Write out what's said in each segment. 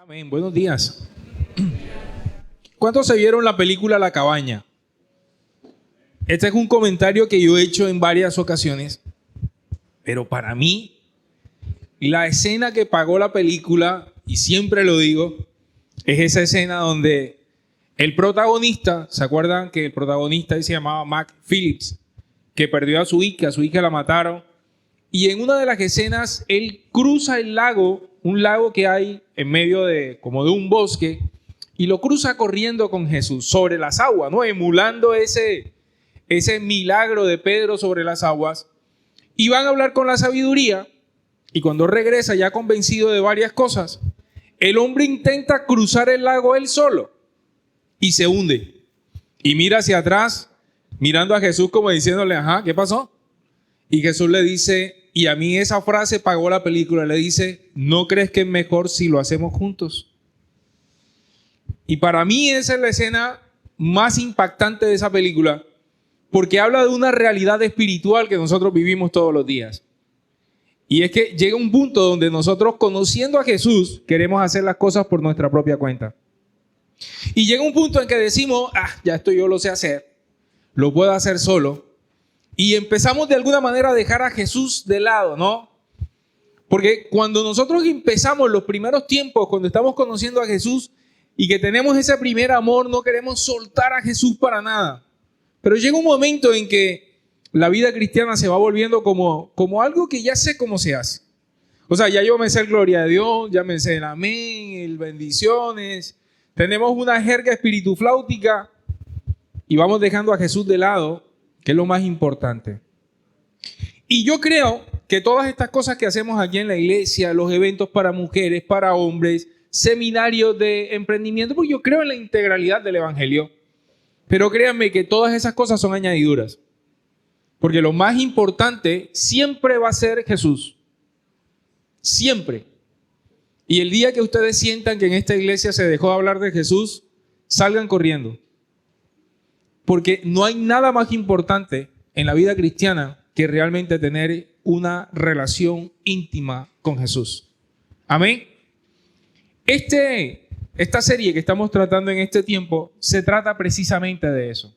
Amén. Buenos días. ¿Cuántos se vieron la película La Cabaña? Este es un comentario que yo he hecho en varias ocasiones, pero para mí, la escena que pagó la película, y siempre lo digo, es esa escena donde el protagonista, ¿se acuerdan que el protagonista se llamaba Mac Phillips, que perdió a su hija la mataron, y en una de las escenas él cruza el lago, un lago que hay en medio de como de un bosque, y lo cruza corriendo con Jesús sobre las aguas, ¿no? Emulando ese milagro de Pedro sobre las aguas, y van a hablar con la sabiduría, y cuando regresa ya convencido de varias cosas, el hombre intenta cruzar el lago él solo y se hunde, y mira hacia atrás, mirando a Jesús como diciéndole, ajá, ¿qué pasó? Y Jesús le dice, y a mí esa frase pagó la película, le dice, ¿no crees que es mejor si lo hacemos juntos? Y para mí esa es la escena más impactante de esa película, porque habla de una realidad espiritual que nosotros vivimos todos los días. Y es que llega un punto donde nosotros, conociendo a Jesús, queremos hacer las cosas por nuestra propia cuenta. Y llega un punto en que decimos, ya esto yo lo sé hacer, lo puedo hacer solo. Y empezamos de alguna manera a dejar a Jesús de lado, ¿no? Porque cuando nosotros empezamos los primeros tiempos, cuando estamos conociendo a Jesús y que tenemos ese primer amor, no queremos soltar a Jesús para nada. Pero llega un momento en que la vida cristiana se va volviendo como algo que ya sé cómo se hace. O sea, ya yo me sé el gloria de Dios, ya me sé el amén, el bendiciones. Tenemos una jerga espiritufláutica y vamos dejando a Jesús de lado, que es lo más importante. Y yo creo que todas estas cosas que hacemos aquí en la iglesia, los eventos para mujeres, para hombres, seminarios de emprendimiento, porque yo creo en la integralidad del evangelio. Pero créanme que todas esas cosas son añadiduras. Porque lo más importante siempre va a ser Jesús. Siempre. Y el día que ustedes sientan que en esta iglesia se dejó de hablar de Jesús, salgan corriendo. Porque no hay nada más importante en la vida cristiana que realmente tener una relación íntima con Jesús. Amén. Esta serie que estamos tratando en este tiempo se trata precisamente de eso.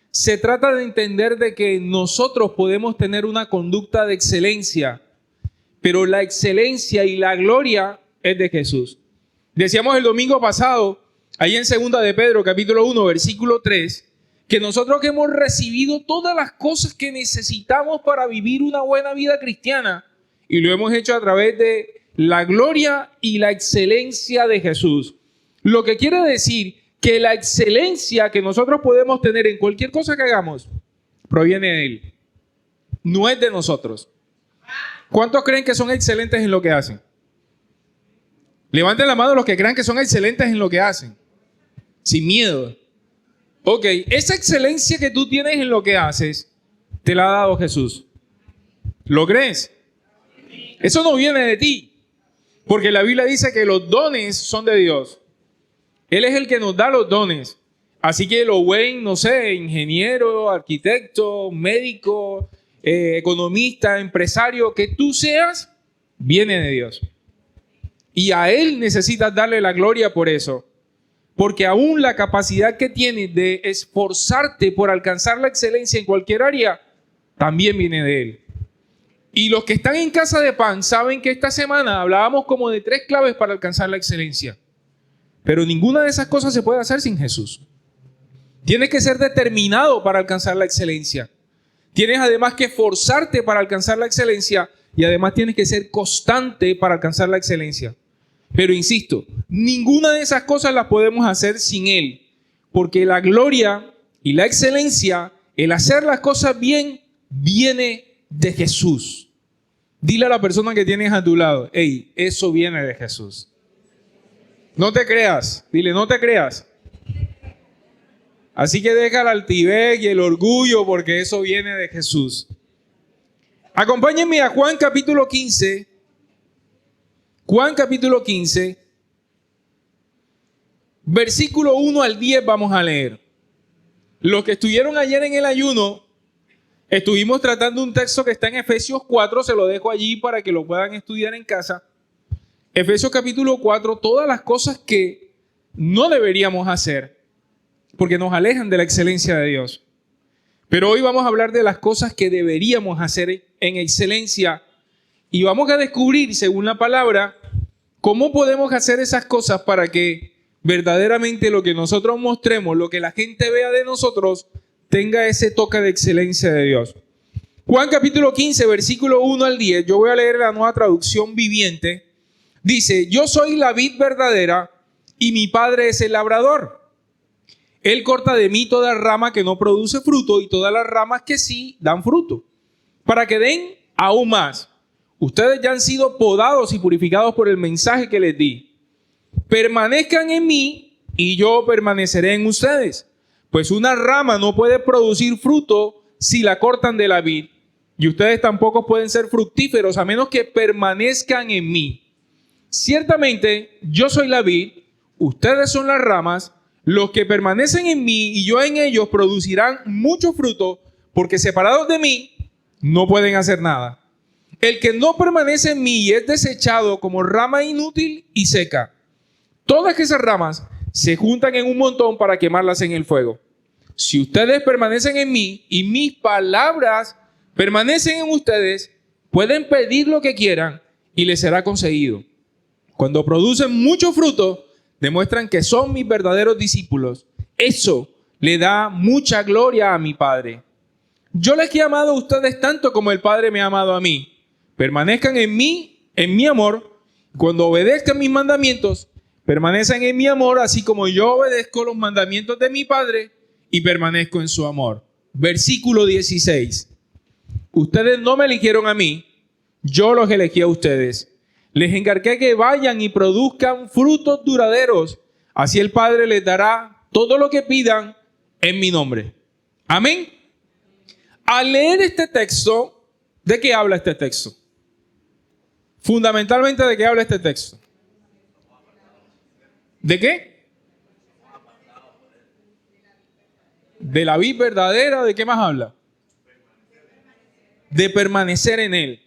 Se trata de entender de que nosotros podemos tener una conducta de excelencia, pero la excelencia y la gloria es de Jesús. Decíamos el domingo pasado, ahí en 2 de Pedro, capítulo 1, versículo 3, que nosotros que hemos recibido todas las cosas que necesitamos para vivir una buena vida cristiana, y lo hemos hecho a través de la gloria y la excelencia de Jesús. Lo que quiere decir que la excelencia que nosotros podemos tener en cualquier cosa que hagamos proviene de Él. No es de nosotros. ¿Cuántos creen que son excelentes en lo que hacen? Levanten la mano los que crean que son excelentes en lo que hacen. Sin miedo. Ok, esa excelencia que tú tienes en lo que haces, te la ha dado Jesús. ¿Lo crees? Eso no viene de ti. Porque la Biblia dice que los dones son de Dios. Él es el que nos da los dones. Así que lo buen, no sé, ingeniero, arquitecto, médico, economista, empresario, que tú seas, viene de Dios. Y a Él necesitas darle la gloria por eso. Porque aún la capacidad que tienes de esforzarte por alcanzar la excelencia en cualquier área, también viene de Él. Y los que están en Casa de Pan saben que esta semana hablábamos como de 3 claves para alcanzar la excelencia. Pero ninguna de esas cosas se puede hacer sin Jesús. Tienes que ser determinado para alcanzar la excelencia. Tienes además que esforzarte para alcanzar la excelencia y además tienes que ser constante para alcanzar la excelencia. Pero insisto, ninguna de esas cosas las podemos hacer sin Él. Porque la gloria y la excelencia, el hacer las cosas bien, viene de Jesús. Dile a la persona que tienes a tu lado, hey, eso viene de Jesús. No te creas, dile, no te creas. Así que deja la altivez y el orgullo porque eso viene de Jesús. Acompáñenme a Juan capítulo 15. Juan capítulo 15, versículo 1 al 10 vamos a leer. Los que estuvieron ayer en el ayuno, estuvimos tratando un texto que está en Efesios 4, se lo dejo allí para que lo puedan estudiar en casa. Efesios capítulo 4, todas las cosas que no deberíamos hacer porque nos alejan de la excelencia de Dios. Pero hoy vamos a hablar de las cosas que deberíamos hacer en excelencia y vamos a descubrir, según la palabra, cómo podemos hacer esas cosas para que verdaderamente lo que nosotros mostremos, lo que la gente vea de nosotros, tenga ese toque de excelencia de Dios. Juan capítulo 15, versículo 1 al 10, yo voy a leer la Nueva Traducción Viviente. Dice: yo soy la vid verdadera y mi Padre es el labrador. Él corta de mí toda rama que no produce fruto y todas las ramas que sí dan fruto, para que den aún más. Ustedes ya han sido podados y purificados por el mensaje que les di. Permanezcan en mí y yo permaneceré en ustedes. Pues una rama no puede producir fruto si la cortan de la vid, y ustedes tampoco pueden ser fructíferos a menos que permanezcan en mí. Ciertamente yo soy la vid, ustedes son las ramas. Los que permanecen en mí y yo en ellos producirán mucho fruto, porque separados de mí no pueden hacer nada. El que no permanece en mí es desechado como rama inútil y seca. Todas esas ramas se juntan en un montón para quemarlas en el fuego. Si ustedes permanecen en mí y mis palabras permanecen en ustedes, pueden pedir lo que quieran y les será concedido. Cuando producen mucho fruto, demuestran que son mis verdaderos discípulos. Eso le da mucha gloria a mi Padre. Yo les he amado a ustedes tanto como el Padre me ha amado a mí. Permanezcan en mí, en mi amor. Cuando obedezcan mis mandamientos, permanezcan en mi amor, así como yo obedezco los mandamientos de mi Padre y permanezco en su amor. Versículo 16. Ustedes no me eligieron a mí, yo los elegí a ustedes. Les encargué que vayan y produzcan frutos duraderos. Así el Padre les dará todo lo que pidan en mi nombre. Amén. Al leer este texto, ¿de qué habla este texto? Fundamentalmente, ¿de qué habla este texto? ¿De qué? De la vid verdadera. ¿De qué más habla? De permanecer en él.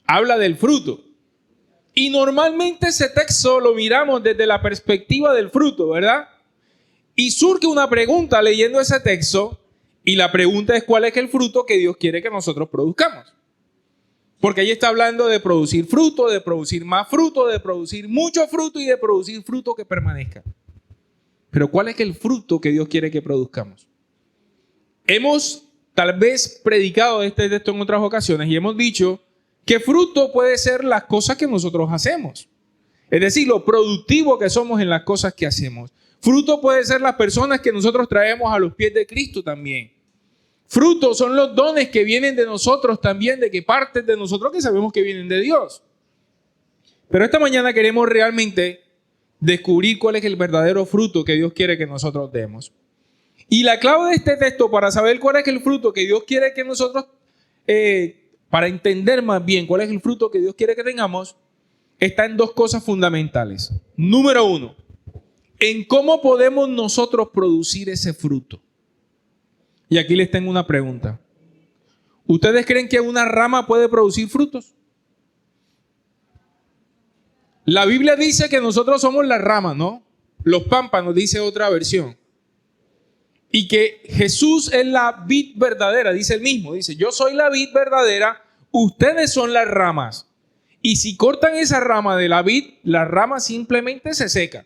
Habla del fruto. Y normalmente ese texto lo miramos desde la perspectiva del fruto, ¿verdad? Y surge una pregunta leyendo ese texto, y la pregunta es: ¿cuál es el fruto que Dios quiere que nosotros produzcamos? Porque ahí está hablando de producir fruto, de producir más fruto, de producir mucho fruto y de producir fruto que permanezca. Pero ¿cuál es el fruto que Dios quiere que produzcamos? Hemos tal vez predicado este texto en otras ocasiones y hemos dicho que fruto puede ser las cosas que nosotros hacemos. Es decir, lo productivo que somos en las cosas que hacemos. Fruto puede ser las personas que nosotros traemos a los pies de Cristo también. Frutos son los dones que vienen de nosotros también, de que parten de nosotros que sabemos que vienen de Dios. Pero esta mañana queremos realmente descubrir cuál es el verdadero fruto que Dios quiere que nosotros demos. Y la clave de este texto para saber cuál es el fruto que Dios quiere que nosotros, para entender más bien cuál es el fruto que Dios quiere que tengamos, está en dos cosas fundamentales. Número uno, en cómo podemos nosotros producir ese fruto. Y aquí les tengo una pregunta. ¿Ustedes creen que una rama puede producir frutos? La Biblia dice que nosotros somos la rama, ¿no? Los pámpanos, dice otra versión. Y que Jesús es la vid verdadera, dice el mismo. Dice: yo soy la vid verdadera, ustedes son las ramas. Y si cortan esa rama de la vid, la rama simplemente se seca.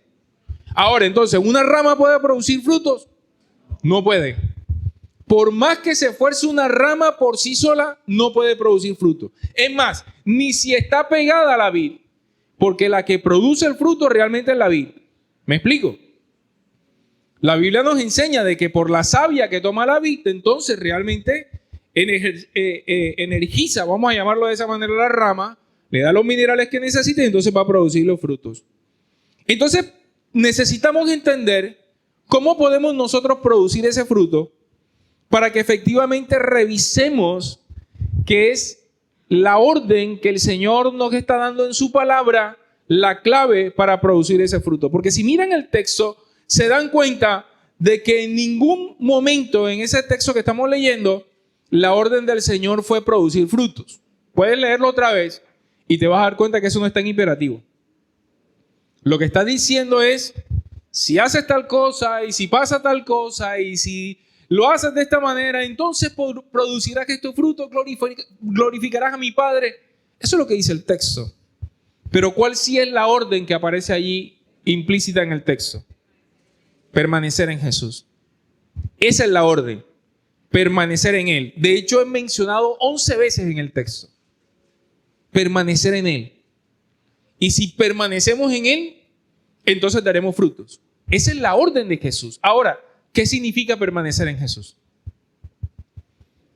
Ahora, entonces, ¿una rama puede producir frutos? No puede. Por más que se esfuerce una rama por sí sola, no puede producir fruto. Es más, ni si está pegada a la vid, porque la que produce el fruto realmente es la vid. ¿Me explico? La Biblia nos enseña de que por la savia que toma la vid, entonces realmente energiza, vamos a llamarlo de esa manera, la rama, le da los minerales que necesita y entonces va a producir los frutos. Entonces necesitamos entender cómo podemos nosotros producir ese fruto para que efectivamente revisemos qué es la orden que el Señor nos está dando en su palabra, la clave para producir ese fruto. Porque si miran el texto, se dan cuenta de que en ningún momento en ese texto que estamos leyendo, la orden del Señor fue producir frutos. Pueden leerlo otra vez. y te vas a dar cuenta que eso no está en imperativo. Lo que está diciendo es, si haces tal cosa y si pasa tal cosa y si lo haces de esta manera, entonces producirás estos frutos, glorificarás a mi Padre. Eso es lo que dice el texto. Pero ¿cuál sí es la orden que aparece allí implícita en el texto? Permanecer en Jesús. Esa es la orden. Permanecer en Él. De hecho, es mencionado 11 veces en el texto. Permanecer en Él. Y si permanecemos en Él, entonces daremos frutos. Esa es la orden de Jesús. Ahora, ¿qué significa permanecer en Jesús?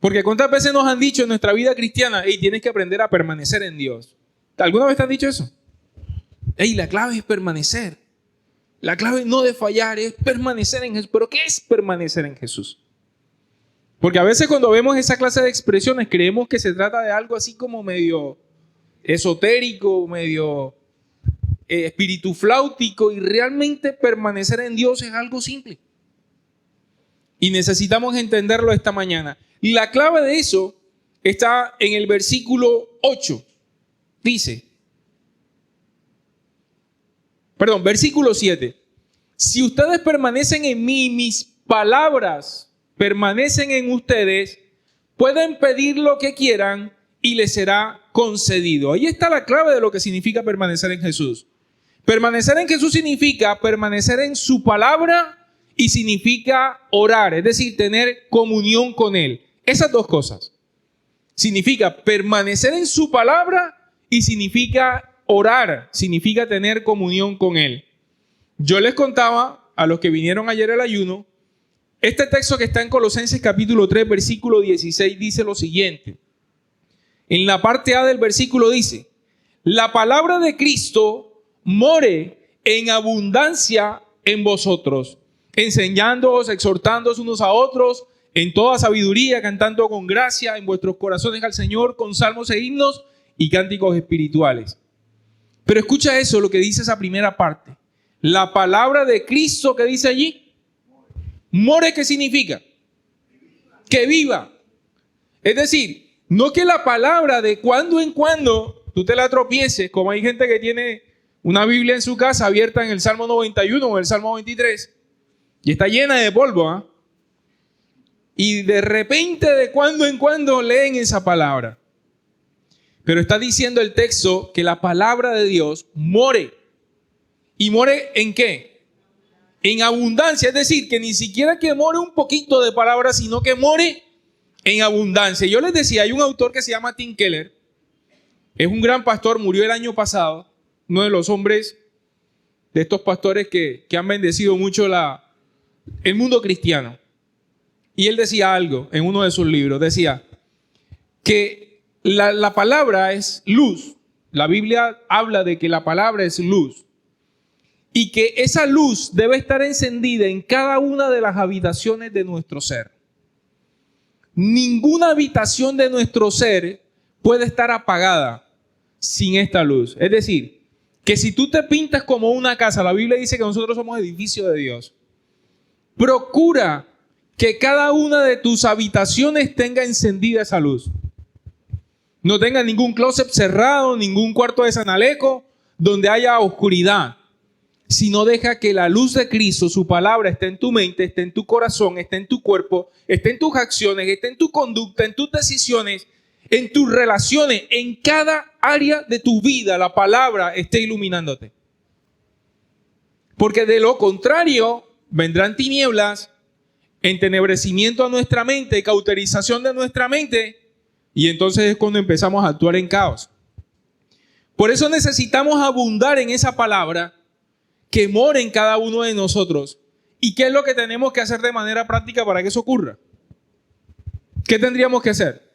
Porque ¿cuántas veces nos han dicho en nuestra vida cristiana, hey, tienes que aprender a permanecer en Dios? ¿Alguna vez te han dicho eso? Hey, la clave es permanecer. La clave no de fallar es permanecer en Jesús. ¿Pero qué es permanecer en Jesús? Porque a veces cuando vemos esa clase de expresiones creemos que se trata de algo así como medio esotérico, medio espiritufláutico, y realmente permanecer en Dios es algo simple. Y necesitamos entenderlo esta mañana. Y la clave de eso está en el versículo 8. Versículo 7. Si ustedes permanecen en mí y mis palabras permanecen en ustedes, pueden pedir lo que quieran y les será concedido. Ahí está la clave de lo que significa permanecer en Jesús. Permanecer en Jesús significa permanecer en su palabra y significa orar, es decir, tener comunión con Él. Esas dos cosas. Significa permanecer en su palabra y significa orar, significa tener comunión con Él. Yo les contaba a los que vinieron ayer al ayuno, este texto que está en Colosenses capítulo 3, versículo 16 dice lo siguiente. En la parte A del versículo dice, la palabra de Cristo more en abundancia en vosotros, enseñándoos, exhortándoos unos a otros en toda sabiduría, cantando con gracia en vuestros corazones al Señor con salmos e himnos y cánticos espirituales. Pero escucha eso, lo que dice esa primera parte. La palabra de Cristo que dice allí, more, ¿qué significa? Que viva. Es decir, no que la palabra de cuando en cuando tú te la tropieces, como hay gente que tiene una Biblia en su casa abierta en el Salmo 91 o el Salmo 23 y está llena de polvo, ¿eh? Y de repente de cuando en cuando leen esa palabra. Pero está diciendo el texto que la palabra de Dios more. ¿Y more en qué? En abundancia. Es decir, que ni siquiera que more un poquito de palabra, sino que more en abundancia. Yo les decía, hay un autor que se llama Tim Keller. Es un gran pastor, murió el año pasado. Uno de los hombres de estos pastores que han bendecido mucho el mundo cristiano. Y él decía algo en uno de sus libros. Decía que la palabra es luz. La Biblia habla de que la palabra es luz. Y que esa luz debe estar encendida en cada una de las habitaciones de nuestro ser. Ninguna habitación de nuestro ser puede estar apagada sin esta luz. Es decir, que si tú te pintas como una casa, la Biblia dice que nosotros somos edificio de Dios. Procura que cada una de tus habitaciones tenga encendida esa luz. No tenga ningún closet cerrado, ningún cuarto de Sanaleco donde haya oscuridad. Sino deja que la luz de Cristo, su palabra, esté en tu mente, esté en tu corazón, esté en tu cuerpo, esté en tus acciones, esté en tu conducta, en tus decisiones, en tus relaciones, en cada área de tu vida, la palabra esté iluminándote. Porque de lo contrario, vendrán tinieblas, entenebrecimiento a nuestra mente, cauterización de nuestra mente, y entonces es cuando empezamos a actuar en caos. Por eso necesitamos abundar en esa palabra que mora en cada uno de nosotros. ¿Y qué es lo que tenemos que hacer de manera práctica para que eso ocurra? ¿Qué tendríamos que hacer?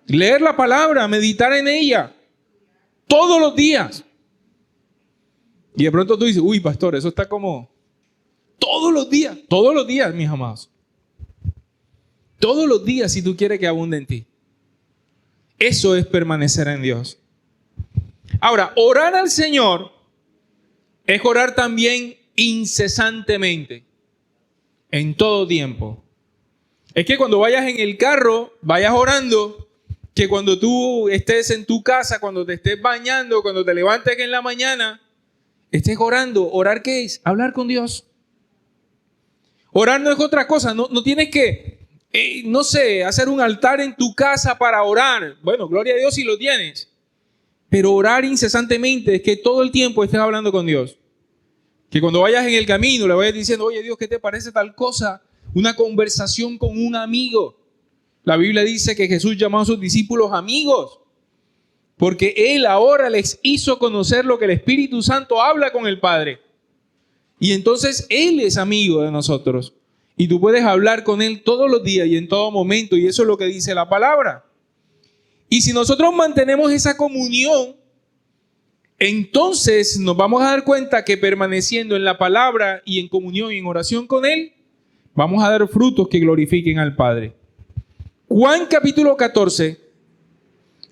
Leer la palabra, meditar en ella todos los días. Y de pronto tú dices, uy, pastor, eso está como todos los días, mis amados. Todos los días si tú quieres que abunde en ti. Eso es permanecer en Dios. Ahora, orar al Señor es orar también incesantemente, en todo tiempo. Es que cuando vayas en el carro, vayas orando, que cuando tú estés en tu casa, cuando te estés bañando, cuando te levantes en la mañana, estés orando. ¿Orar qué es? Hablar con Dios. Orar no es otra cosa. No tienes que, no sé, hacer un altar en tu casa para orar. Bueno, gloria a Dios si lo tienes. Pero orar incesantemente es que todo el tiempo estés hablando con Dios. Que cuando vayas en el camino le vayas diciendo, oye Dios, ¿qué te parece tal cosa? Una conversación con un amigo. La Biblia dice que Jesús llamó a sus discípulos amigos, porque Él ahora les hizo conocer lo que el Espíritu Santo habla con el Padre. Y entonces Él es amigo de nosotros. Y tú puedes hablar con Él todos los días y en todo momento. Y eso es lo que dice la palabra. Y si nosotros mantenemos esa comunión, entonces nos vamos a dar cuenta que permaneciendo en la palabra y en comunión y en oración con Él, vamos a dar frutos que glorifiquen al Padre. Juan capítulo 14,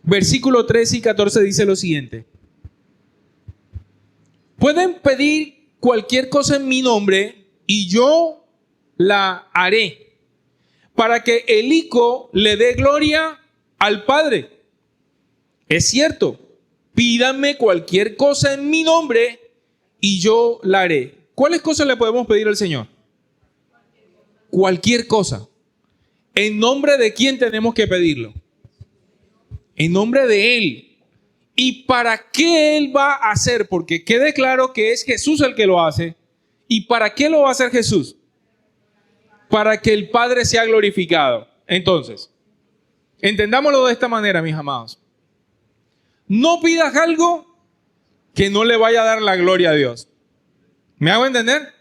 versículo 13 y 14 dice lo siguiente. Pueden pedir cualquier cosa en mi nombre y yo la haré, para que el Hijo le dé gloria al Padre. Es cierto, pídanme cualquier cosa en mi nombre y yo la haré. ¿Cuáles cosas le podemos pedir al Señor? Cualquier cosa. ¿En nombre de quién tenemos que pedirlo? En nombre de Él. ¿Y para qué Él va a hacer? Porque quede claro que es Jesús el que lo hace. ¿Y para qué lo va a hacer Jesús? Para que el Padre sea glorificado. Entonces, entendámoslo de esta manera, mis amados. No pidas algo que no le vaya a dar la gloria a Dios. ¿Me hago entender?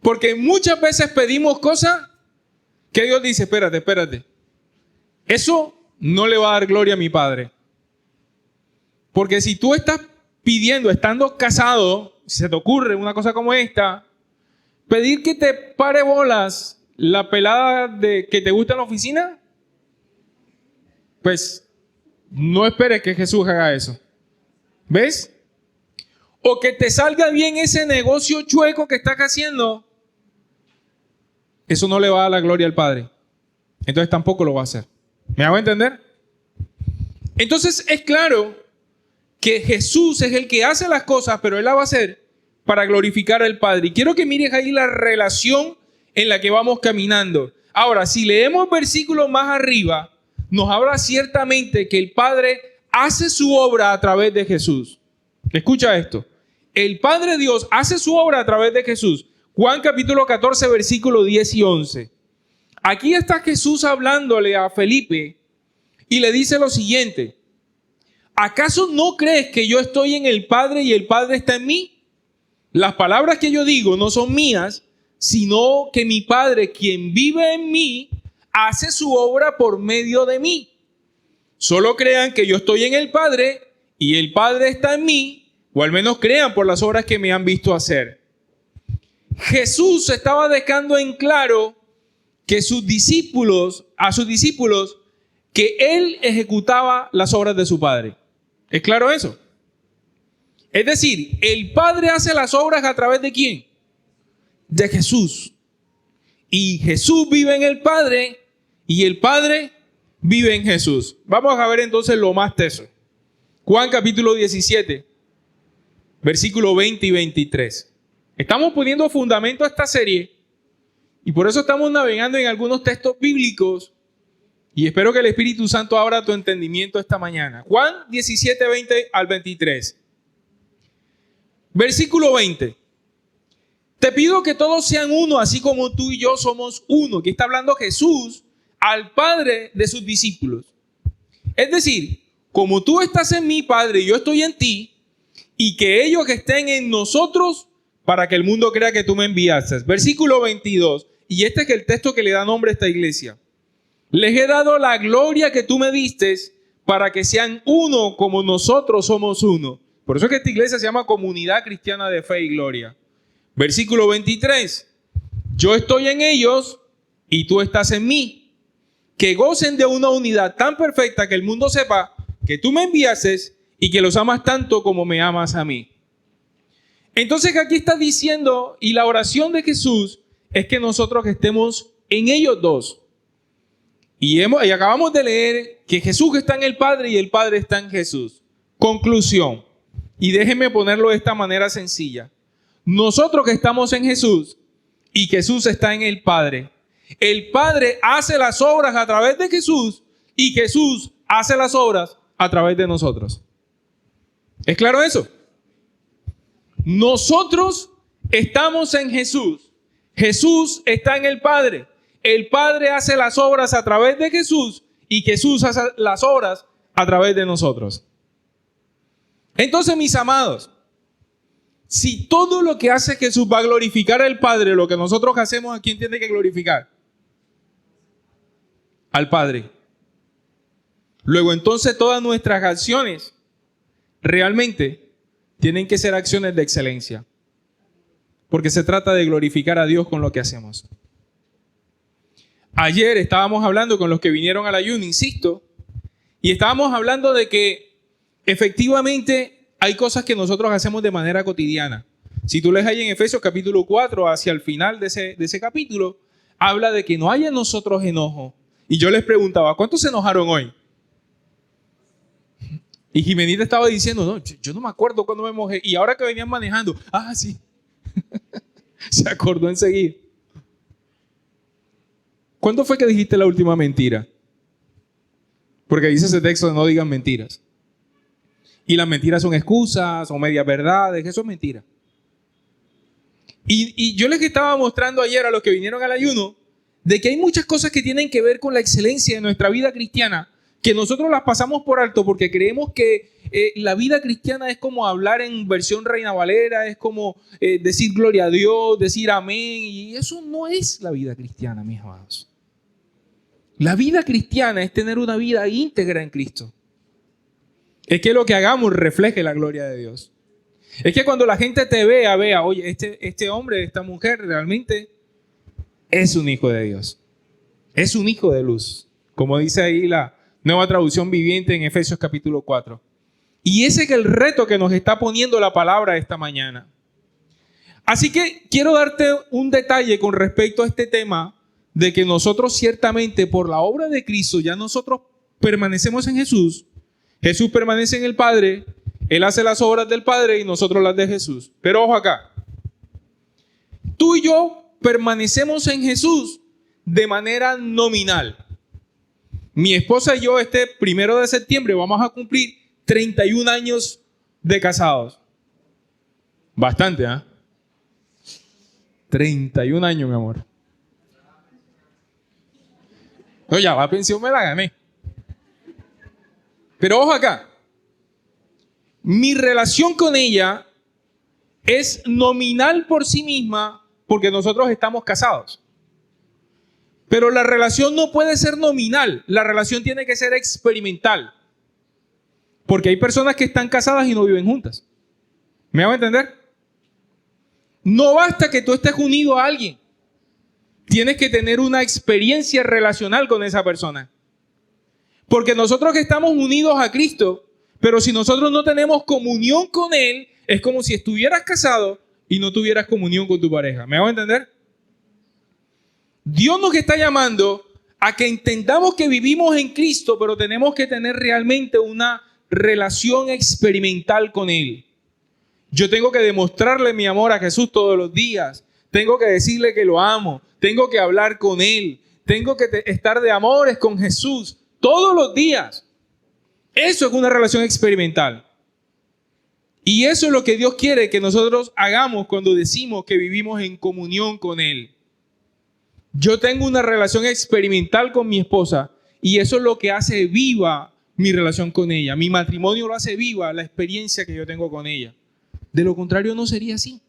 Porque muchas veces pedimos cosas que Dios dice, espérate. Eso no le va a dar gloria a mi Padre. Porque si tú estás pidiendo, estando casado, si se te ocurre una cosa como esta, pedir que te pare bolas la pelada que te gusta en la oficina, pues no esperes que Jesús haga eso. ¿Ves? O que te salga bien ese negocio chueco que estás haciendo, eso no le va a dar la gloria al Padre. Entonces tampoco lo va a hacer. ¿Me hago entender? Entonces es claro que Jesús es el que hace las cosas, pero Él las va a hacer para glorificar al Padre. Y quiero que mires ahí la relación en la que vamos caminando. Ahora, si leemos versículos más arriba, nos habla ciertamente que el Padre hace su obra a través de Jesús. Escucha esto. El Padre Dios hace su obra a través de Jesús. Juan capítulo 14, versículo 10 y 11. Aquí está Jesús hablándole a Felipe y le dice lo siguiente. ¿Acaso no crees que yo estoy en el Padre y el Padre está en mí? Las palabras que yo digo no son mías, sino que mi Padre, quien vive en mí, hace su obra por medio de mí. Solo crean que yo estoy en el Padre y el Padre está en mí, o al menos crean por las obras que me han visto hacer. Jesús estaba dejando en claro que a sus discípulos, que Él ejecutaba las obras de su Padre. ¿Es claro eso? Es decir, el Padre hace las obras a través de ¿quién? De Jesús. Y Jesús vive en el Padre y el Padre vive en Jesús. Vamos a ver entonces lo más teso. Juan capítulo 17, versículo 20 y 23. Estamos poniendo fundamento a esta serie y por eso estamos navegando en algunos textos bíblicos y espero que el Espíritu Santo abra tu entendimiento esta mañana. Juan 17, 20 al 23. Versículo 20. Te pido que todos sean uno, así como tú y yo somos uno. Aquí está hablando Jesús al Padre de sus discípulos. Es decir, como tú estás en mí, Padre, y yo estoy en ti, y que ellos estén en nosotros para que el mundo crea que tú me enviaste. Versículo 22. Y este es el texto que le da nombre a esta iglesia. Les he dado la gloria que tú me diste para que sean uno como nosotros somos uno. Por eso es que esta iglesia se llama Comunidad Cristiana de Fe y Gloria. Versículo 23. Yo estoy en ellos y tú estás en mí. Que gocen de una unidad tan perfecta que el mundo sepa que tú me enviaste y que los amas tanto como me amas a mí. Entonces aquí está diciendo, y la oración de Jesús es que nosotros estemos en ellos dos. Y acabamos de leer que Jesús está en el Padre y el Padre está en Jesús. Conclusión. Y déjenme ponerlo de esta manera sencilla. Nosotros que estamos en Jesús y Jesús está en el Padre hace las obras a través de Jesús y Jesús hace las obras a través de nosotros. ¿Es claro eso? Nosotros estamos en Jesús. Jesús está en el Padre hace las obras a través de Jesús y Jesús hace las obras a través de nosotros. Entonces, mis amados, si todo lo que hace Jesús va a glorificar al Padre, lo que nosotros hacemos, ¿a quién tiene que glorificar? Al Padre. Luego, entonces, todas nuestras acciones realmente tienen que ser acciones de excelencia. Porque se trata de glorificar a Dios con lo que hacemos. Ayer estábamos hablando con los que vinieron al ayuno, insisto, y estábamos hablando de que efectivamente hay cosas que nosotros hacemos de manera cotidiana. Si tú lees ahí en Efesios capítulo 4, hacia el final de ese capítulo, habla de que no haya en nosotros enojo. Y yo les preguntaba, ¿cuántos se enojaron hoy? Y Jimenita estaba diciendo, no, yo no me acuerdo cuándo me mojé. Y ahora que venían manejando, sí. Se acordó enseguida. ¿Cuándo fue que dijiste la última mentira? Porque dice ese texto de no digan mentiras. Y las mentiras son excusas, son medias verdades, eso es mentira. Y yo les estaba mostrando ayer a los que vinieron al ayuno de que hay muchas cosas que tienen que ver con la excelencia de nuestra vida cristiana que nosotros las pasamos por alto porque creemos que la vida cristiana es como hablar en versión Reina Valera, es como decir gloria a Dios, decir amén, y eso no es la vida cristiana, mis amados. La vida cristiana es tener una vida íntegra en Cristo. Es que lo que hagamos refleje la gloria de Dios. Es que cuando la gente te vea, oye, este hombre, esta mujer realmente es un hijo de Dios. Es un hijo de luz. Como dice ahí la Nueva Traducción Viviente en Efesios capítulo 4. Y ese es el reto que nos está poniendo la palabra esta mañana. Así que quiero darte un detalle con respecto a este tema de que nosotros ciertamente por la obra de Cristo ya nosotros permanecemos en Jesús. Jesús permanece en el Padre, Él hace las obras del Padre y nosotros las de Jesús. Pero ojo acá, tú y yo permanecemos en Jesús de manera nominal. Mi esposa y yo este 1 de septiembre vamos a cumplir 31 años de casados. Bastante, 31 años, mi amor. No, ya la pensión me la gané. Pero ojo acá, mi relación con ella es nominal por sí misma porque nosotros estamos casados. Pero la relación no puede ser nominal, la relación tiene que ser experimental. Porque hay personas que están casadas y no viven juntas. ¿Me hago entender? No basta que tú estés unido a alguien. Tienes que tener una experiencia relacional con esa persona. Porque nosotros que estamos unidos a Cristo, pero si nosotros no tenemos comunión con Él, es como si estuvieras casado y no tuvieras comunión con tu pareja. ¿Me hago entender? Dios nos está llamando a que entendamos que vivimos en Cristo, pero tenemos que tener realmente una relación experimental con Él. Yo tengo que demostrarle mi amor a Jesús todos los días. Tengo que decirle que lo amo. Tengo que hablar con Él. Tengo que estar de amores con Jesús todos los días. Eso es una relación experimental. Y eso es lo que Dios quiere que nosotros hagamos cuando decimos que vivimos en comunión con Él. Yo tengo una relación experimental con mi esposa y eso es lo que hace viva mi relación con ella. Mi matrimonio lo hace viva la experiencia que yo tengo con ella. De lo contrario no sería así.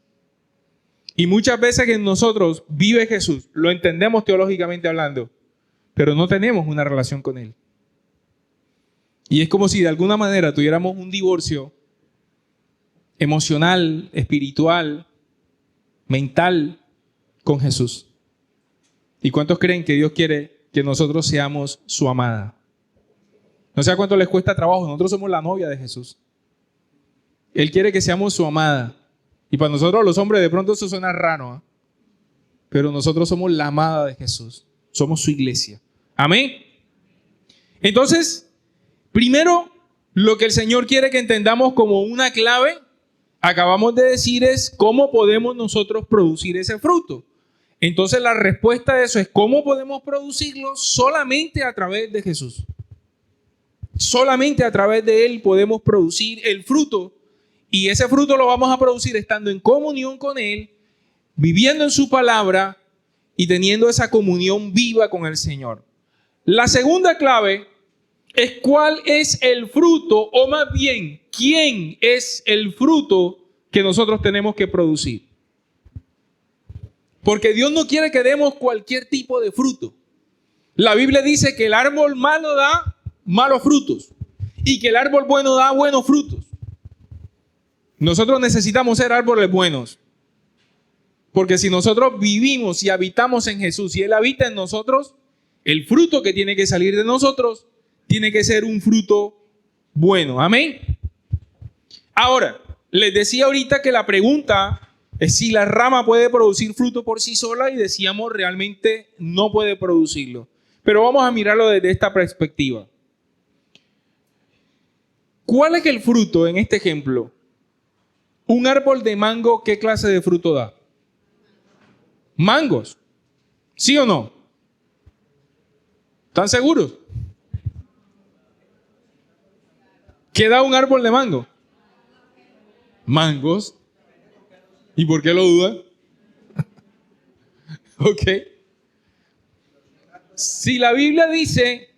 Y muchas veces que en nosotros vive Jesús, lo entendemos teológicamente hablando, pero no tenemos una relación con Él. Y es como si de alguna manera tuviéramos un divorcio emocional, espiritual, mental con Jesús. ¿Y cuántos creen que Dios quiere que nosotros seamos su amada? No sé a cuánto les cuesta trabajo, nosotros somos la novia de Jesús. Él quiere que seamos su amada. Y para nosotros los hombres de pronto eso suena raro, pero nosotros somos la amada de Jesús. Somos su iglesia. Amén. Entonces, primero, lo que el Señor quiere que entendamos como una clave, acabamos de decir, es cómo podemos nosotros producir ese fruto. Entonces, la respuesta a eso es cómo podemos producirlo solamente a través de Jesús. Solamente a través de Él podemos producir el fruto, y ese fruto lo vamos a producir estando en comunión con Él, viviendo en su palabra y teniendo esa comunión viva con el Señor. La segunda clave es cuál es el fruto, o más bien, quién es el fruto que nosotros tenemos que producir. Porque Dios no quiere que demos cualquier tipo de fruto. La Biblia dice que el árbol malo da malos frutos y que el árbol bueno da buenos frutos. Nosotros necesitamos ser árboles buenos. Porque si nosotros vivimos y habitamos en Jesús y Él habita en nosotros, el fruto que tiene que salir de nosotros tiene que ser un fruto bueno. Amén. Ahora, les decía ahorita que la pregunta es si la rama puede producir fruto por sí sola, y decíamos realmente no puede producirlo. Pero vamos a mirarlo desde esta perspectiva. ¿Cuál es el fruto en este ejemplo? Un árbol de mango, ¿qué clase de fruto da? Mangos. ¿Sí o no? ¿Están seguros? ¿Qué da un árbol de mango? Mangos. ¿Y por qué lo dudan? Ok. Si la Biblia dice,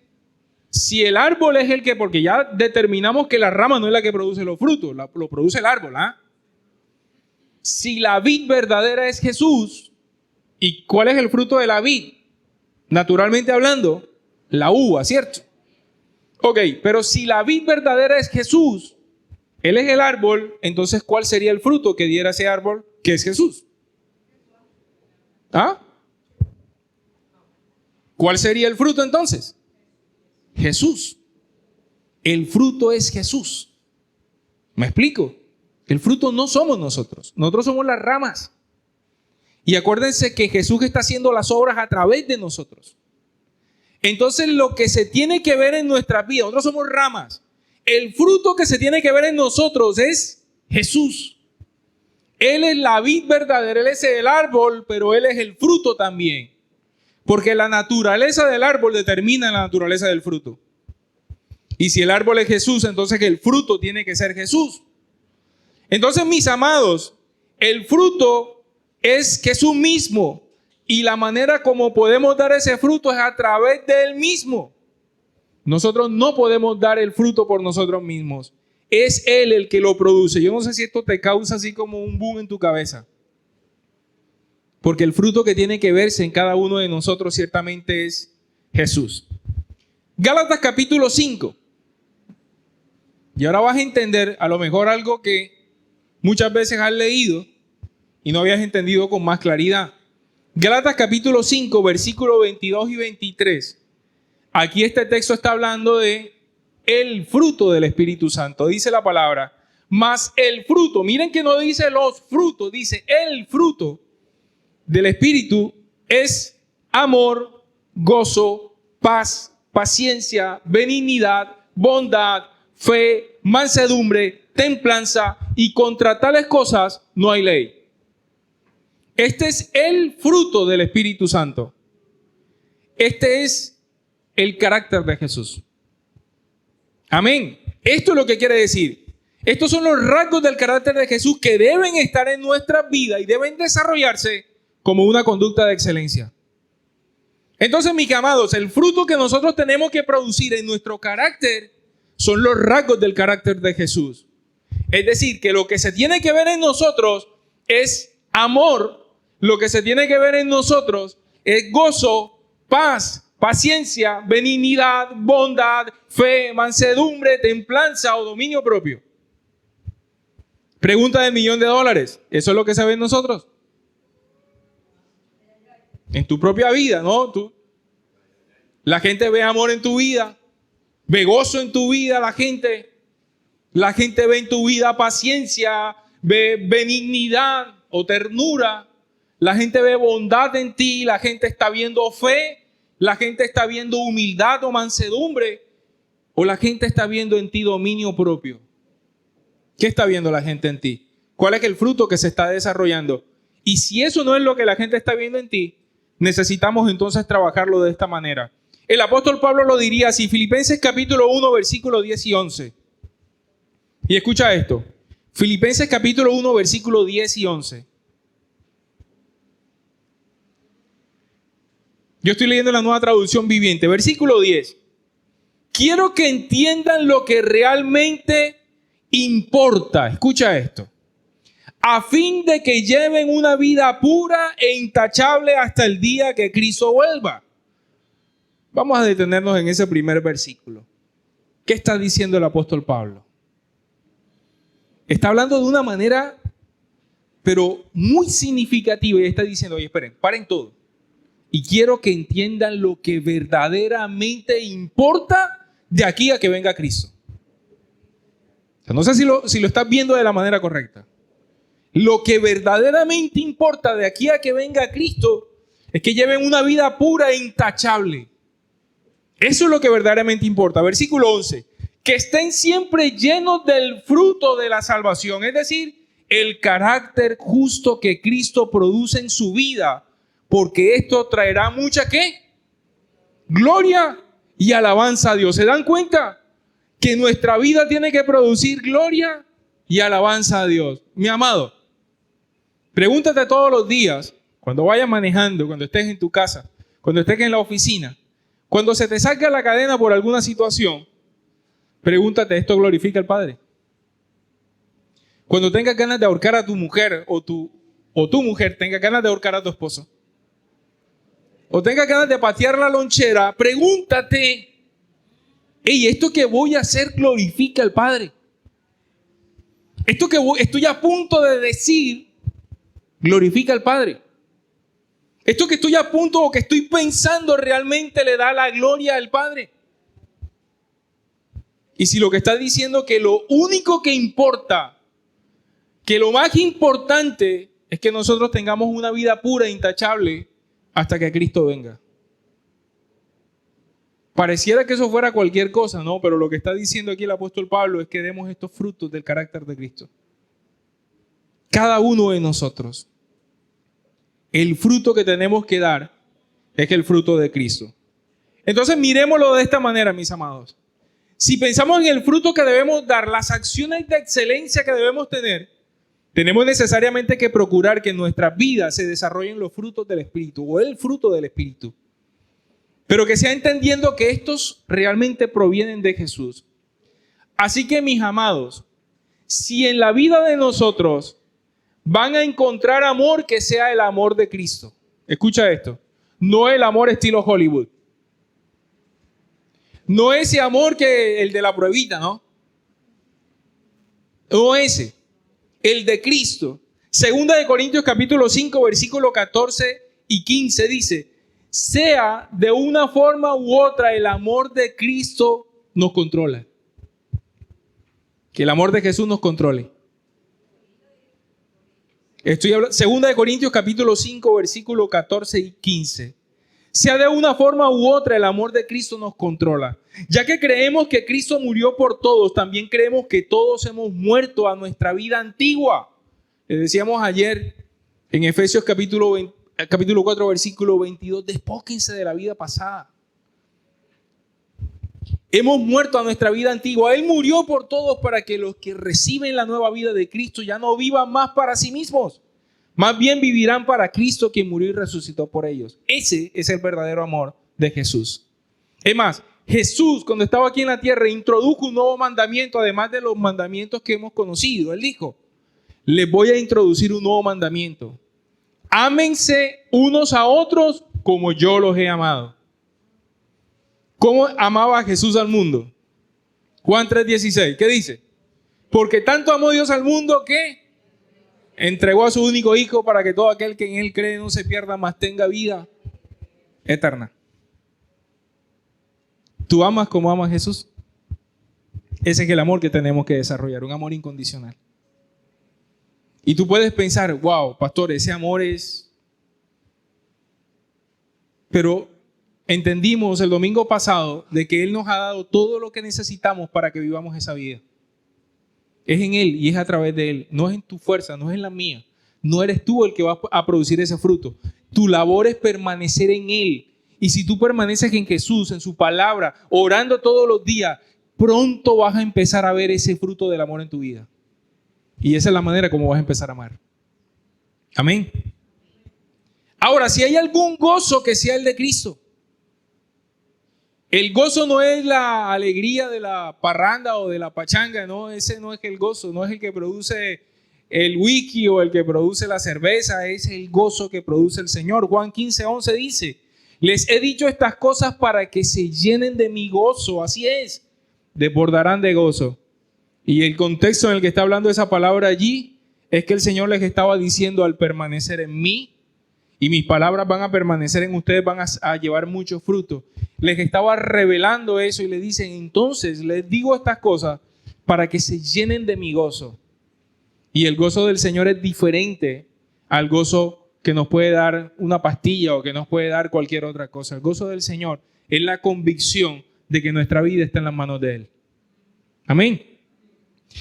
si el árbol es el que, porque ya determinamos que la rama no es la que produce los frutos, lo produce el árbol, ¿ah? Si la vid verdadera es Jesús, ¿y cuál es el fruto de la vid? Naturalmente hablando, la uva, ¿cierto? Ok, pero si la vid verdadera es Jesús, Él es el árbol, entonces ¿cuál sería el fruto que diera ese árbol que es Jesús? ¿Ah? ¿Cuál sería el fruto entonces? Jesús. El fruto es Jesús. ¿Me explico? El fruto no somos nosotros. Nosotros somos las ramas. Y acuérdense que Jesús está haciendo las obras a través de nosotros. Entonces, lo que se tiene que ver en nuestras vidas, nosotros somos ramas. El fruto que se tiene que ver en nosotros es Jesús. Él es la vid verdadera, Él es el árbol, pero Él es el fruto también. Porque la naturaleza del árbol determina la naturaleza del fruto. Y si el árbol es Jesús, entonces el fruto tiene que ser Jesús. Entonces, mis amados, el fruto es Jesús mismo. Y la manera como podemos dar ese fruto es a través de Él mismo. Nosotros no podemos dar el fruto por nosotros mismos. Es Él el que lo produce. Yo no sé si esto te causa así como un boom en tu cabeza. Porque el fruto que tiene que verse en cada uno de nosotros ciertamente es Jesús. Gálatas capítulo 5. Y ahora vas a entender a lo mejor algo que muchas veces has leído y no habías entendido con más claridad. Gálatas capítulo 5, versículos 22 y 23. Aquí este texto está hablando de el fruto del Espíritu Santo. Dice la palabra, mas el fruto, miren que no dice los frutos, dice el fruto del Espíritu es amor, gozo, paz, paciencia, benignidad, bondad, fe, mansedumbre, templanza, y contra tales cosas no hay ley. Este es el fruto del Espíritu Santo. Este es el carácter de Jesús. Amén. Esto es lo que quiere decir. Estos son los rasgos del carácter de Jesús que deben estar en nuestras vidas y deben desarrollarse como una conducta de excelencia. Entonces, mis amados, el fruto que nosotros tenemos que producir en nuestro carácter son los rasgos del carácter de Jesús. Es decir, que lo que se tiene que ver en nosotros es amor, lo que se tiene que ver en nosotros es gozo, paz, paciencia, benignidad, bondad, fe, mansedumbre, templanza o dominio propio. Pregunta del $1.000.000. ¿Eso es lo que se ve en nosotros? En tu propia vida, ¿no? La gente ve amor en tu vida, ve gozo en tu vida, la gente ve en tu vida paciencia, ve benignidad o ternura, la gente ve bondad en ti, la gente está viendo fe, la gente está viendo humildad o mansedumbre, ¿O la gente está viendo en ti dominio propio? ¿Qué está viendo la gente en ti? ¿Cuál es el fruto que se está desarrollando? Y si eso no es lo que la gente está viendo en ti, necesitamos entonces trabajarlo de esta manera. El apóstol Pablo lo diría así, Filipenses capítulo 1, versículo 10 y 11. Y escucha esto, Filipenses capítulo 1, versículo 10 y 11. Yo estoy leyendo la Nueva Traducción Viviente, versículo 10. Quiero que entiendan lo que realmente importa. Escucha esto. A fin de que lleven una vida pura e intachable hasta el día que Cristo vuelva. Vamos a detenernos en ese primer versículo. ¿Qué está diciendo el apóstol Pablo? Está hablando de una manera, pero muy significativa, y está diciendo, oye, esperen, paren todo. Y quiero que entiendan lo que verdaderamente importa de aquí a que venga Cristo. O sea, no sé si lo estás viendo de la manera correcta. Lo que verdaderamente importa de aquí a que venga Cristo es que lleven una vida pura e intachable. Eso es lo que verdaderamente importa. Versículo 11. Que estén siempre llenos del fruto de la salvación, es decir, el carácter justo que Cristo produce en su vida, porque esto traerá mucha ¿qué? Gloria y alabanza a Dios. ¿Se dan cuenta que nuestra vida tiene que producir gloria y alabanza a Dios? Mi amado, pregúntate todos los días, cuando vayas manejando, cuando estés en tu casa, cuando estés en la oficina, cuando se te salga la cadena por alguna situación, pregúntate, ¿esto glorifica al Padre? Cuando tengas ganas de ahorcar a tu mujer o tu mujer tenga ganas de ahorcar a tu esposo, o tenga ganas de patear la lonchera, pregúntate, hey, ¿esto que voy a hacer glorifica al Padre? Esto que estoy a punto de decir glorifica al Padre. Esto que estoy a punto o que estoy pensando realmente le da la gloria al Padre. Y si lo que está diciendo que lo único que importa, que lo más importante es que nosotros tengamos una vida pura e intachable hasta que Cristo venga. Pareciera que eso fuera cualquier cosa, ¿no? Pero lo que está diciendo aquí el apóstol Pablo es que demos estos frutos del carácter de Cristo. Cada uno de nosotros. El fruto que tenemos que dar es el fruto de Cristo. Entonces miremoslo de esta manera, mis amados. Si pensamos en el fruto que debemos dar, las acciones de excelencia que debemos tener, tenemos necesariamente que procurar que en nuestras vidas se desarrollen los frutos del Espíritu o el fruto del Espíritu. Pero que sea entendiendo que estos realmente provienen de Jesús. Así que, mis amados, si en la vida de nosotros van a encontrar amor, que sea el amor de Cristo. Escucha esto. No el amor estilo Hollywood. No ese amor que el de la pruebita, ¿no? No ese. El de Cristo. Segunda de Corintios capítulo 5, versículo 14 y 15 dice, sea de una forma u otra el amor de Cristo nos controla. Que el amor de Jesús nos controle. Estoy hablando, segunda de Corintios capítulo 5, versículo 14 y 15. Sea de una forma u otra, el amor de Cristo nos controla. Ya que creemos que Cristo murió por todos, también creemos que todos hemos muerto a nuestra vida antigua. Le decíamos ayer en Efesios capítulo 4, versículo 22, despóquense de la vida pasada. Hemos muerto a nuestra vida antigua. Él murió por todos para que los que reciben la nueva vida de Cristo ya no vivan más para sí mismos. Más bien vivirán para Cristo, quien murió y resucitó por ellos. Ese es el verdadero amor de Jesús. Es más, Jesús, cuando estaba aquí en la tierra, introdujo un nuevo mandamiento, además de los mandamientos que hemos conocido. Él dijo, les voy a introducir un nuevo mandamiento. Ámense unos a otros como yo los he amado. ¿Cómo amaba Jesús al mundo? Juan 3:16, ¿qué dice? Porque tanto amó Dios al mundo que entregó a su único hijo para que todo aquel que en él cree no se pierda, mas tenga vida eterna. ¿Tú amas como ama Jesús? Ese es el amor que tenemos que desarrollar, un amor incondicional. Y tú puedes pensar, wow, pastor, ese amor es... Pero entendimos el domingo pasado de que Él nos ha dado todo lo que necesitamos para que vivamos esa vida. Es en Él y es a través de Él. No es en tu fuerza, no es en la mía. No eres tú el que va a producir ese fruto. Tu labor es permanecer en Él. Y si tú permaneces en Jesús, en su palabra, orando todos los días, pronto vas a empezar a ver ese fruto del amor en tu vida. Y esa es la manera como vas a empezar a amar. Amén. Ahora, si hay algún gozo que sea el de Cristo. El gozo no es la alegría de la parranda o de la pachanga, no, ese no es el gozo, no es el que produce el whisky o el que produce la cerveza, es el gozo que produce el Señor. Juan 15:11 dice, les he dicho estas cosas para que se llenen de mi gozo, así es, desbordarán de gozo. Y el contexto en el que está hablando esa palabra allí es que el Señor les estaba diciendo al permanecer en mí, y mis palabras van a permanecer en ustedes, van a llevar mucho fruto. Les estaba revelando eso y le dicen, entonces les digo estas cosas para que se llenen de mi gozo. Y el gozo del Señor es diferente al gozo que nos puede dar una pastilla o que nos puede dar cualquier otra cosa. El gozo del Señor es la convicción de que nuestra vida está en las manos de Él. Amén.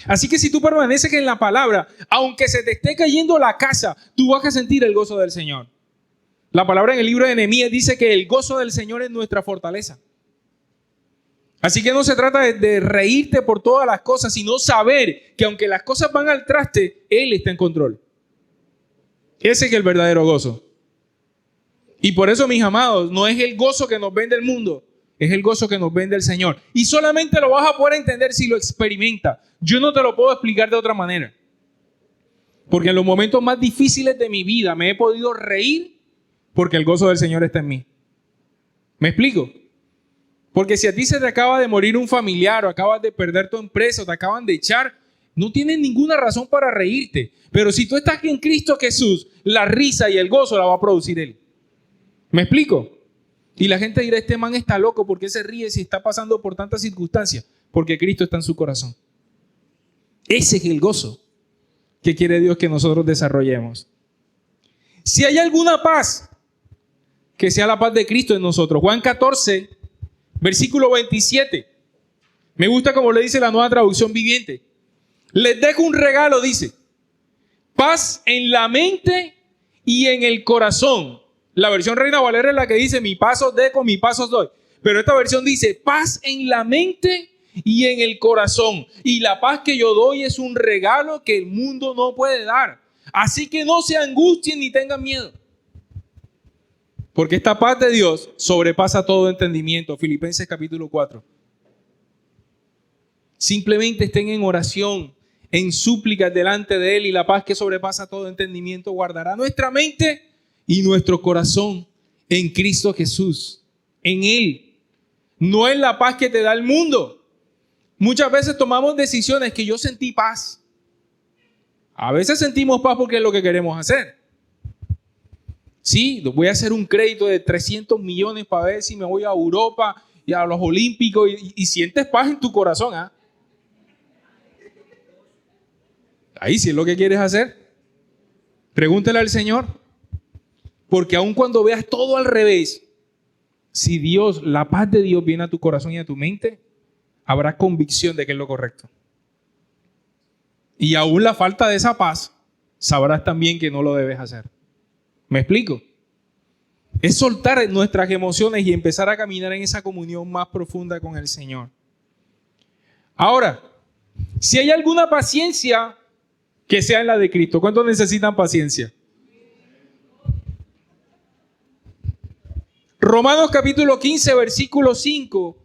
Así que si tú permaneces en la palabra, aunque se te esté cayendo la casa, tú vas a sentir el gozo del Señor. La palabra en el libro de Nehemías dice que el gozo del Señor es nuestra fortaleza. Así que no se trata de reírte por todas las cosas, sino saber que aunque las cosas van al traste, Él está en control. Ese es el verdadero gozo. Y por eso, mis amados, no es el gozo que nos vende el mundo, es el gozo que nos vende el Señor. Y solamente lo vas a poder entender si lo experimentas. Yo no te lo puedo explicar de otra manera. Porque en los momentos más difíciles de mi vida me he podido reír porque el gozo del Señor está en mí. ¿Me explico? Porque si a ti se te acaba de morir un familiar o acabas de perder tu empresa o te acaban de echar, no tienes ninguna razón para reírte. Pero si tú estás en Cristo Jesús, la risa y el gozo la va a producir Él. ¿Me explico? Y la gente dirá, este man está loco, ¿por qué se ríe si está pasando por tantas circunstancias? Porque Cristo está en su corazón. Ese es el gozo que quiere Dios que nosotros desarrollemos. Si hay alguna paz, que sea la paz de Cristo en nosotros. Juan 14, versículo 27. Me gusta como le dice la Nueva Traducción Viviente. Les dejo un regalo, dice. Paz en la mente y en el corazón. La versión Reina Valera es la que dice, mi paz os dejo, mi paz os doy. Pero esta versión dice, paz en la mente y en el corazón. Y la paz que yo doy es un regalo que el mundo no puede dar. Así que no se angustien ni tengan miedo. Porque esta paz de Dios sobrepasa todo entendimiento. Filipenses capítulo 4. Simplemente estén en oración, en súplicas delante de Él, y la paz que sobrepasa todo entendimiento guardará nuestra mente y nuestro corazón en Cristo Jesús. En Él. No es la paz que te da el mundo. Muchas veces tomamos decisiones que yo sentí paz. A veces sentimos paz porque es lo que queremos hacer. Sí, voy a hacer un crédito de 300 millones para ver si me voy a Europa y a los Olímpicos y sientes paz en tu corazón. ¿Ah? Ahí sí es lo que quieres hacer. Pregúntale al Señor. Porque aun cuando veas todo al revés, si Dios, la paz de Dios viene a tu corazón y a tu mente, habrá convicción de que es lo correcto. Y aún la falta de esa paz, sabrás también que no lo debes hacer. ¿Me explico? Es soltar nuestras emociones y empezar a caminar en esa comunión más profunda con el Señor. Ahora, si hay alguna paciencia, que sea en la de Cristo. ¿Cuántos necesitan paciencia? Romanos capítulo 15, versículo 5.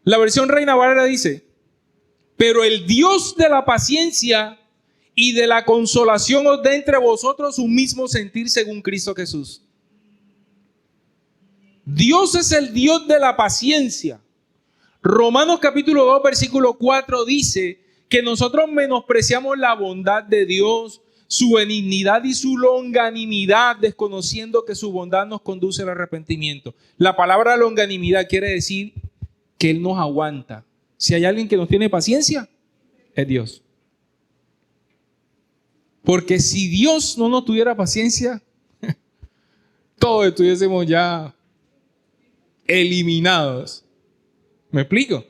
La versión Reina Valera dice, pero el Dios de la paciencia y de la consolación os dé entre vosotros un mismo sentir según Cristo Jesús. Dios es el Dios de la paciencia. Romanos capítulo 2, versículo 4 dice que nosotros menospreciamos la bondad de Dios, su benignidad y su longanimidad, desconociendo que su bondad nos conduce al arrepentimiento. La palabra longanimidad quiere decir que Él nos aguanta. Si hay alguien que nos tiene paciencia, es Dios. Porque si Dios no nos tuviera paciencia, todos estuviésemos ya eliminados. ¿Me explico?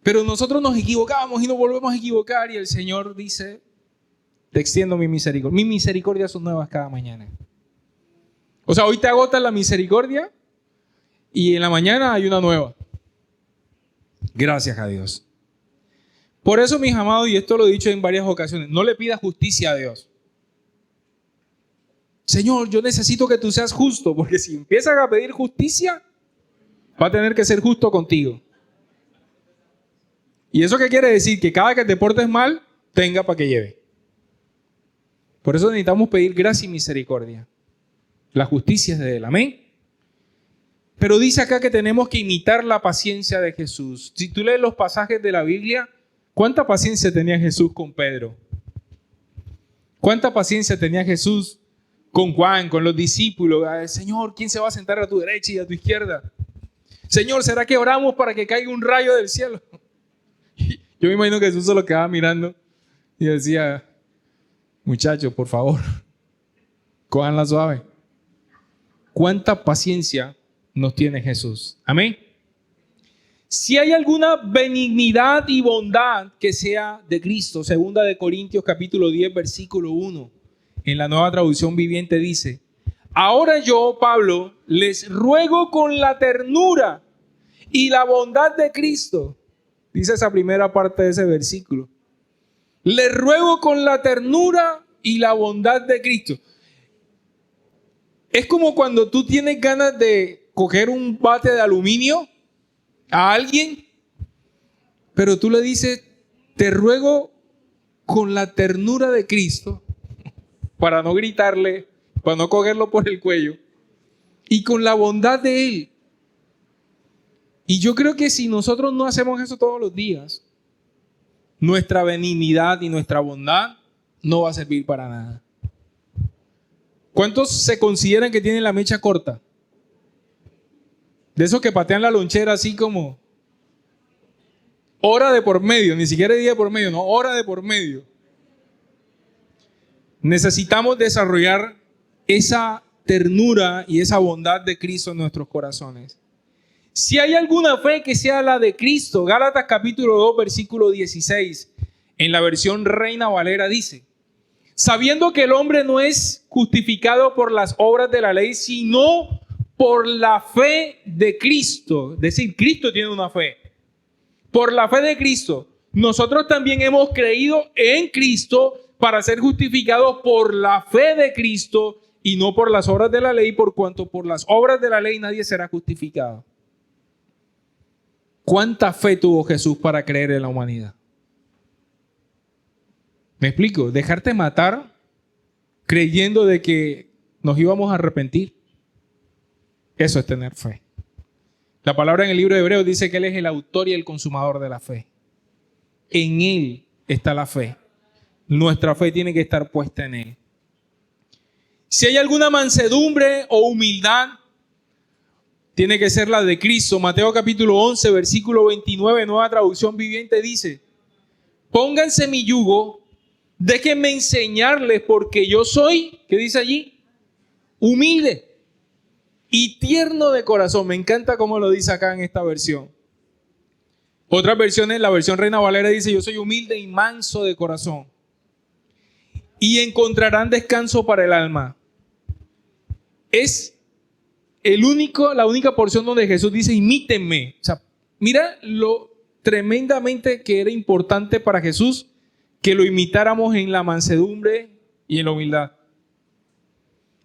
Pero nosotros nos equivocábamos y nos volvemos a equivocar y el Señor dice, te extiendo mi misericordia. Mis misericordias son nuevas cada mañana. O sea, hoy te agotas la misericordia y en la mañana hay una nueva. Gracias a Dios. Por eso, mis amados, y esto lo he dicho en varias ocasiones, no le pidas justicia a Dios. Señor, yo necesito que tú seas justo, porque si empiezas a pedir justicia, va a tener que ser justo contigo. ¿Y eso qué quiere decir? Que cada que te portes mal, tenga para que lleve. Por eso necesitamos pedir gracia y misericordia. La justicia es de Él, amén. Pero dice acá que tenemos que imitar la paciencia de Jesús. Si tú lees los pasajes de la Biblia, ¿cuánta paciencia tenía Jesús con Pedro? ¿Cuánta paciencia tenía Jesús con Juan, con los discípulos? Señor, ¿quién se va a sentar a tu derecha y a tu izquierda? Señor, ¿será que oramos para que caiga un rayo del cielo? Yo me imagino que Jesús se lo quedaba mirando y decía, muchachos, por favor, cójanla suave. ¿Cuánta paciencia nos tiene Jesús? Amén. Si hay alguna benignidad y bondad que sea de Cristo, 2 de Corintios capítulo 10, versículo 1, en la Nueva Traducción Viviente dice, ahora yo, Pablo, les ruego con la ternura y la bondad de Cristo. Dice esa primera parte de ese versículo. Les ruego con la ternura y la bondad de Cristo. Es como cuando tú tienes ganas de coger un bate de aluminio a alguien, pero tú le dices, te ruego con la ternura de Cristo, para no gritarle, para no cogerlo por el cuello, y con la bondad de Él. Y yo creo que si nosotros no hacemos eso todos los días, nuestra benignidad y nuestra bondad no va a servir para nada. ¿Cuántos se consideran que tienen la mecha corta? De esos que patean la lonchera así como hora de por medio, ni siquiera día de por medio, no, hora de por medio. Necesitamos desarrollar esa ternura y esa bondad de Cristo en nuestros corazones. Si hay alguna fe que sea la de Cristo, Gálatas capítulo 2, versículo 16, en la versión Reina Valera dice, sabiendo que el hombre no es justificado por las obras de la ley, sino por la fe de Cristo. Es decir, Cristo tiene una fe. Por la fe de Cristo, nosotros también hemos creído en Cristo para ser justificados por la fe de Cristo y no por las obras de la ley, por cuanto por las obras de la ley nadie será justificado. ¿Cuánta fe tuvo Jesús para creer en la humanidad? ¿Me explico? Dejarte matar creyendo de que nos íbamos a arrepentir. Eso es tener fe. La palabra en el libro de Hebreos dice que Él es el autor y el consumador de la fe. En Él está la fe. Nuestra fe tiene que estar puesta en Él. Si hay alguna mansedumbre o humildad, tiene que ser la de Cristo. Mateo capítulo 11, versículo 29, Nueva Traducción Viviente dice, pónganse mi yugo, déjenme enseñarles porque yo soy, ¿qué dice allí? Humilde y tierno de corazón. Me encanta cómo lo dice acá en esta versión. Otras versiones, la versión Reina Valera dice, yo soy humilde y manso de corazón. Y encontrarán descanso para el alma. Es la única porción donde Jesús dice, imítenme. O sea, mira lo tremendamente que era importante para Jesús que lo imitáramos en la mansedumbre y en la humildad.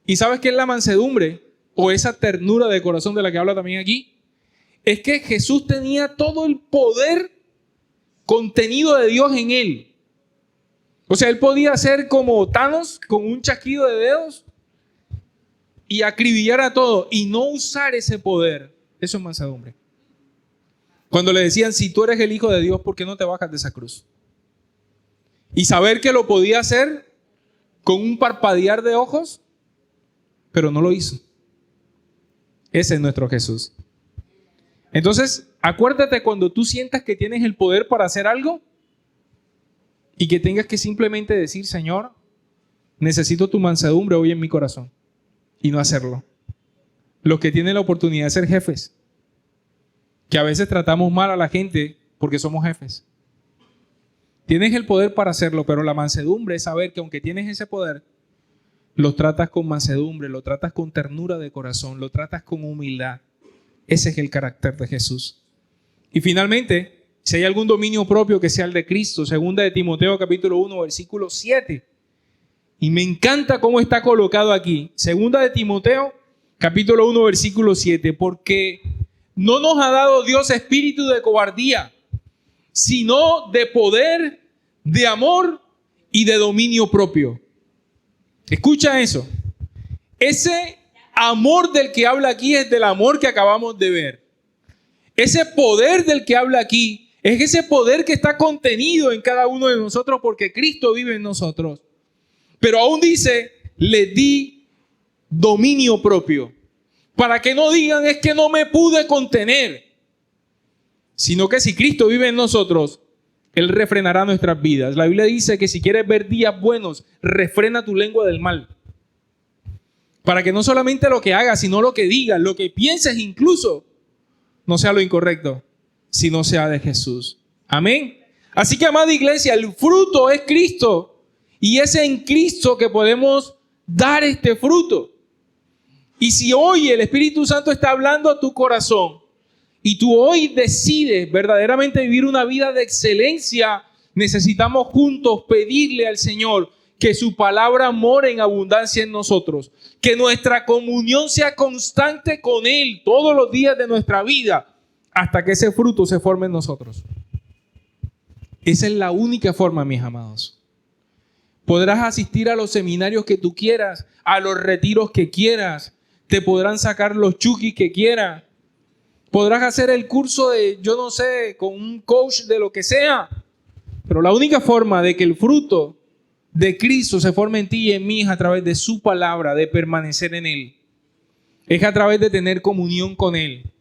¿Y sabes qué es la mansedumbre? O esa ternura de corazón de la que habla también aquí. Es que Jesús tenía todo el poder contenido de Dios en Él. O sea, Él podía ser como Thanos con un chasquido de dedos y acribillar a todo y no usar ese poder. Eso es mansedumbre. Cuando le decían, si tú eres el Hijo de Dios, ¿por qué no te bajas de esa cruz? Y saber que lo podía hacer con un parpadear de ojos, pero no lo hizo. Ese es nuestro Jesús. Entonces, acuérdate cuando tú sientas que tienes el poder para hacer algo y que tengas que simplemente decir, Señor, necesito tu mansedumbre hoy en mi corazón y no hacerlo. los que tienen la oportunidad de ser jefes, que a veces tratamos mal a la gente porque somos jefes. Tienes el poder para hacerlo, pero la mansedumbre es saber que aunque tienes ese poder, lo tratas con mansedumbre, lo tratas con ternura de corazón, lo tratas con humildad. Ese es el carácter de Jesús. Y finalmente, si hay algún dominio propio que sea el de Cristo, 2 de Timoteo capítulo 1, versículo 7. Y me encanta cómo está colocado aquí. 2 de Timoteo capítulo 1, versículo 7. Porque no nos ha dado Dios espíritu de cobardía, sino de poder, de amor y de dominio propio. Escucha eso. Ese amor del que habla aquí es del amor que acabamos de ver. Ese poder del que habla aquí es ese poder que está contenido en cada uno de nosotros porque Cristo vive en nosotros. Pero aún dice, le di dominio propio. Para que no digan es que no me pude contener. Sino que si Cristo vive en nosotros, Él refrenará nuestras vidas. La Biblia dice que si quieres ver días buenos, refrena tu lengua del mal. Para que no solamente lo que hagas, sino lo que digas, lo que pienses incluso, no sea lo incorrecto, sino sea de Jesús. Amén. Así que, amada iglesia, el fruto es Cristo. Y es en Cristo que podemos dar este fruto. Y si hoy el Espíritu Santo está hablando a tu corazón, y tú hoy decides verdaderamente vivir una vida de excelencia, necesitamos juntos pedirle al Señor que su palabra more en abundancia en nosotros, que nuestra comunión sea constante con Él todos los días de nuestra vida, hasta que ese fruto se forme en nosotros. Esa es la única forma, mis amados. Podrás asistir a los seminarios que tú quieras, a los retiros que quieras, te podrán sacar los chukis que quieras, podrás hacer el curso de, yo no sé, con un coach de lo que sea, pero la única forma de que el fruto de Cristo se forme en ti y en mí es a través de su palabra, de permanecer en Él. Es a través de tener comunión con Él.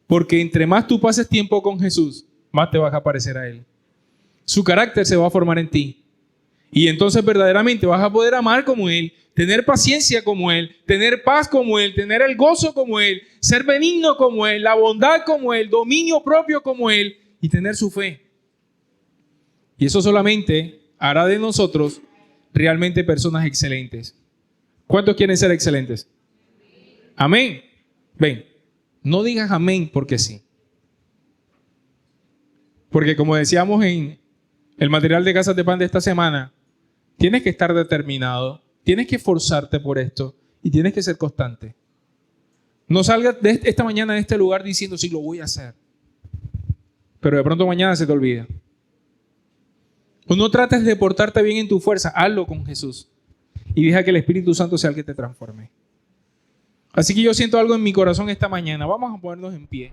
Porque entre más tú pases tiempo con Jesús, más te vas a parecer a Él. Su carácter se va a formar en ti. Y entonces verdaderamente vas a poder amar como Él, tener paciencia como Él, tener paz como Él, tener el gozo como Él, ser benigno como Él, la bondad como Él, dominio propio como Él y tener su fe. Y eso solamente hará de nosotros realmente personas excelentes. ¿Cuántos quieren ser excelentes? Amén. Ven, no digas amén porque sí. Porque como decíamos en el material de Casas de Pan de esta semana, tienes que estar determinado, tienes que esforzarte por esto y tienes que ser constante. No salgas de esta mañana de este lugar diciendo, sí, lo voy a hacer. Pero de pronto mañana se te olvida. O no trates de portarte bien en tu fuerza, hazlo con Jesús. Y deja que el Espíritu Santo sea el que te transforme. Así que yo siento algo en mi corazón esta mañana. Vamos a ponernos en pie.